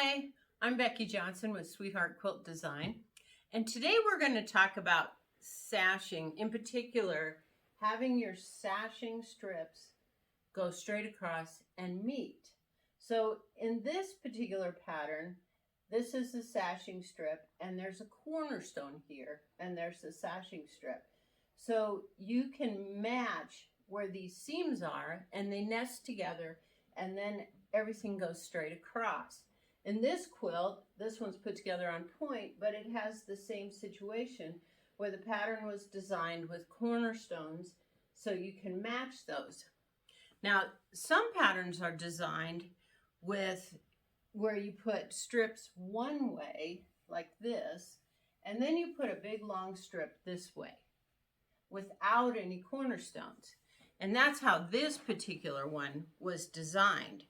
Hi, I'm Becky Johnson with Sweetheart Quilt Design, and today we're going to talk about sashing, in particular, having your sashing strips go straight across and meet. So in this particular pattern, this is the sashing strip, and there's a cornerstone here, and there's the sashing strip. So you can match where these seams are, and they nest together, and then everything goes straight across. In this quilt, this one's put together on point, but it has the same situation where the pattern was designed with cornerstones, so you can match those. Now, some patterns are designed with where you put strips one way, like this, and then you put a big long strip this way without any cornerstones. And that's how this particular one was designed.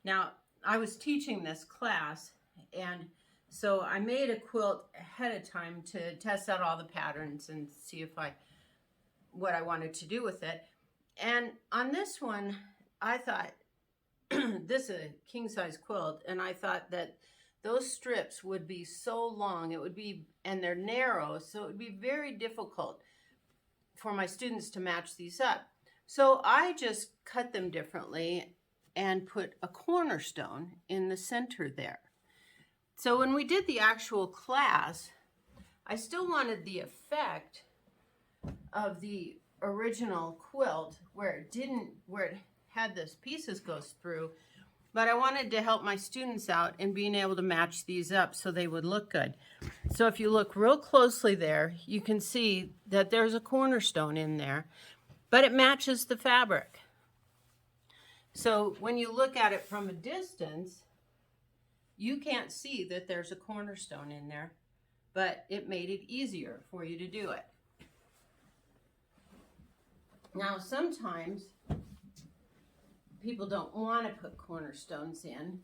Now, I was teaching this class, and so I made a quilt ahead of time to test out all the patterns and see what I wanted to do with it. And on this one, I thought, this is a king-size quilt, and I thought that those strips would be so long, and they're narrow, so it would be very difficult for my students to match these up. So I just cut them differently and put a cornerstone in the center there. So when we did the actual class, I still wanted the effect of the original quilt where it had those pieces goes through, but I wanted to help my students out in being able to match these up so they would look good. So if you look real closely there, you can see that there's a cornerstone in there, but it matches the fabric. So when you look at it from a distance, you can't see that there's a cornerstone in there, but it made it easier for you to do it. Now, sometimes people don't want to put cornerstones in.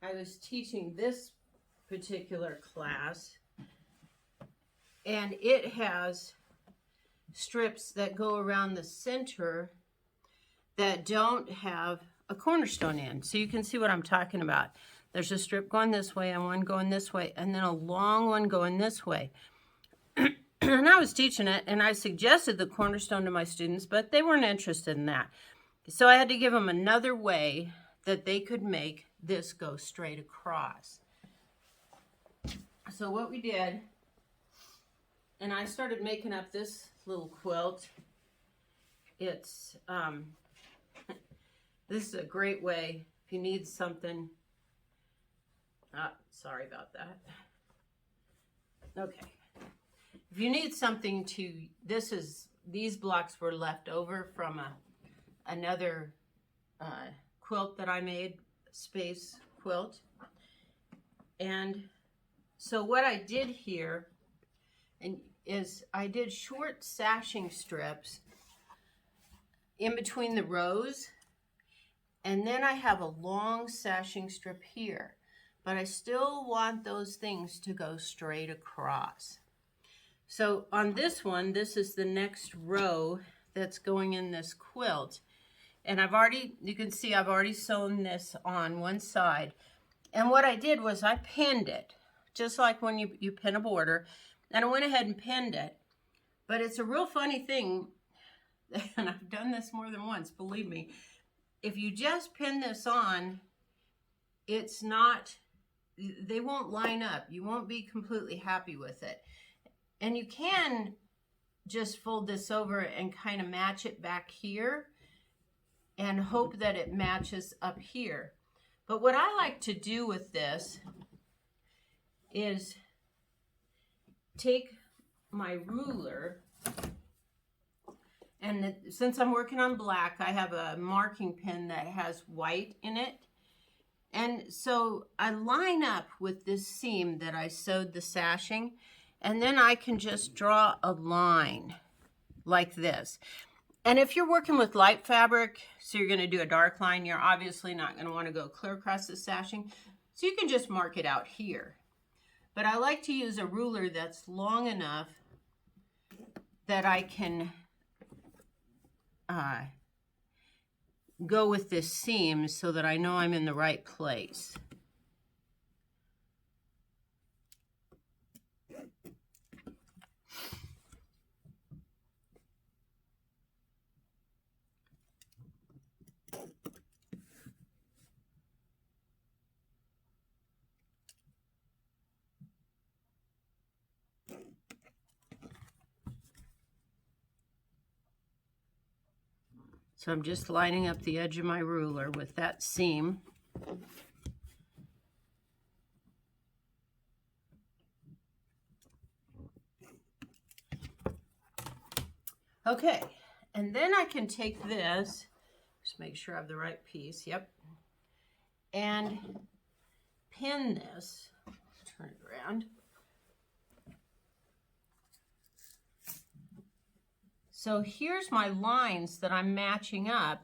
I was teaching this particular class, and it has strips that go around the center that don't have a cornerstone in. So you can see what I'm talking about. There's a strip going this way and one going this way, and then a long one going this way. And I was teaching it, and I suggested the cornerstone to my students, but they weren't interested in that. So I had to give them another way that they could make this go straight across. So what we did, and I started making up this little quilt. It's this is a great way if you need something. Sorry about that. Okay, if you need something to, these blocks were left over from another quilt that I made, space quilt. And so what I did here is I did short sashing strips in between the rows, and then I have a long sashing strip here, but I still want those things to go straight across. So on this one, this is the next row that's going in this quilt, and you can see I've already sewn this on one side, and what I did was I pinned it, just like when you pin a border. And I went ahead and pinned it. But it's a real funny thing, and I've done this more than once, believe me. If you just pin this on, they won't line up. You won't be completely happy with it. And you can just fold this over and kind of match it back here and hope that it matches up here. But what I like to do with this is take my ruler, and since I'm working on black, I have a marking pin that has white in it. And so I line up with this seam that I sewed the sashing, and then I can just draw a line like this. And if you're working with light fabric, so you're going to do a dark line, you're obviously not going to want to go clear across the sashing, so you can just mark it out here. But I like to use a ruler that's long enough that I can go with this seam so that I know I'm in the right place. So I'm just lining up the edge of my ruler with that seam. Okay, and then I can take this, just make sure I have the right piece, yep, and pin this, turn it around. So here's my lines that I'm matching up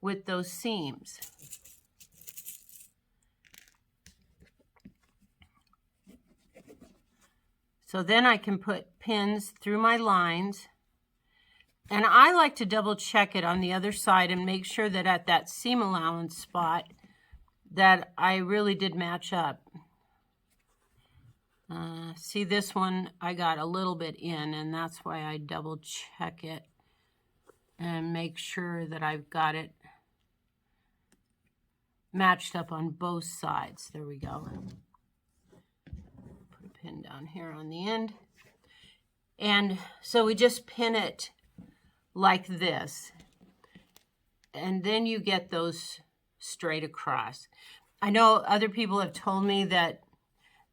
with those seams. So then I can put pins through my lines. And I like to double check it on the other side and make sure that at that seam allowance spot that I really did match up. See, this one I got a little bit in, and that's why I double check it and make sure that I've got it matched up on both sides. There we go. Put a pin down here on the end. And so we just pin it like this. And then you get those straight across. I know other people have told me that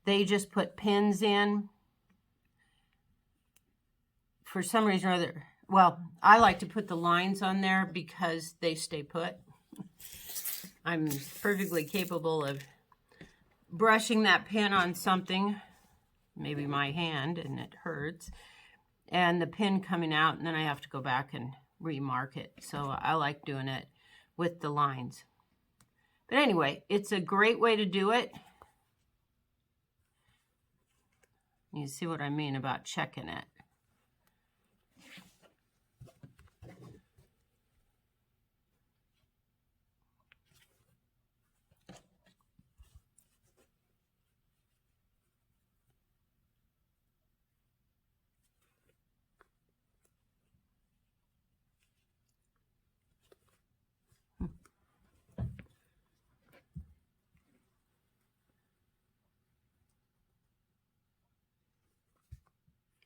they just put pins in for some reason or other. Well, I like to put the lines on there because they stay put. I'm perfectly capable of brushing that pin on something, maybe my hand, and it hurts, and the pin coming out, and then I have to go back and remark it. So I like doing it with the lines. But anyway, it's a great way to do it. You see what I mean about checking it.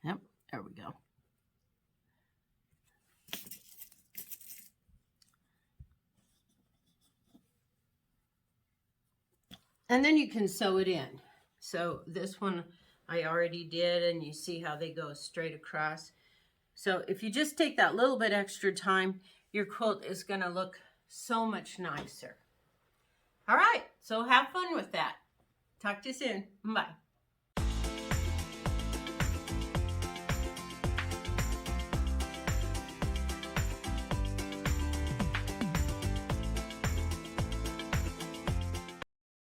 Yep, there we go. And then you can sew it in. So this one I already did, and you see how they go straight across. So if you just take that little bit extra time, your quilt is going to look so much nicer. All right, so have fun with that. Talk to you soon. Bye.